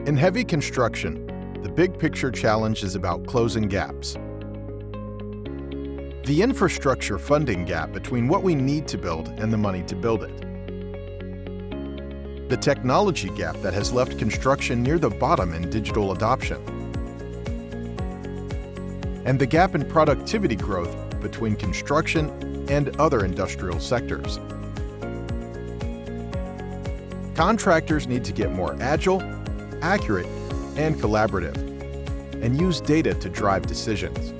In heavy construction, the big picture challenge is about closing gaps. The infrastructure funding gap between what we need to build and the money to build it. The technology gap that has left construction near the bottom in digital adoption. And the gap in productivity growth between construction and other industrial sectors. Contractors need to get more agile, accurate, and collaborative, and use data to drive decisions.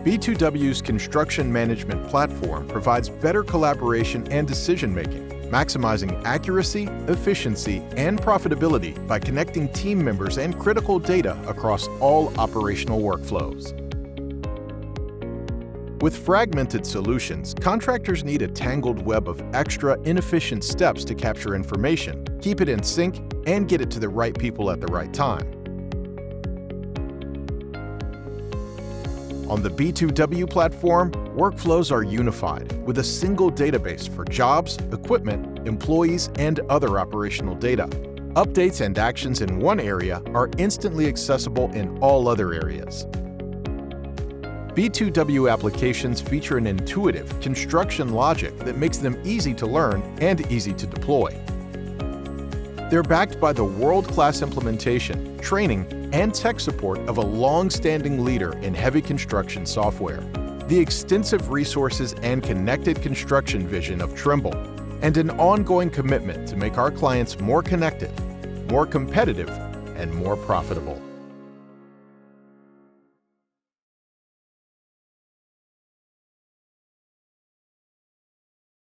B2W's construction management platform provides better collaboration and decision-making, maximizing accuracy, efficiency, and profitability by connecting team members and critical data across all operational workflows. With fragmented solutions, contractors need a tangled web of extra, inefficient steps to capture information, keep it in sync, and get it to the right people at the right time. On the B2W platform, workflows are unified with a single database for jobs, equipment, employees, and other operational data. Updates and actions in one area are instantly accessible in all other areas. B2W applications feature an intuitive construction logic that makes them easy to learn and easy to deploy. They're backed by the world-class implementation, training, and tech support of a long-standing leader in heavy construction software, the extensive resources and connected construction vision of Trimble, and an ongoing commitment to make our clients more connected, more competitive, and more profitable.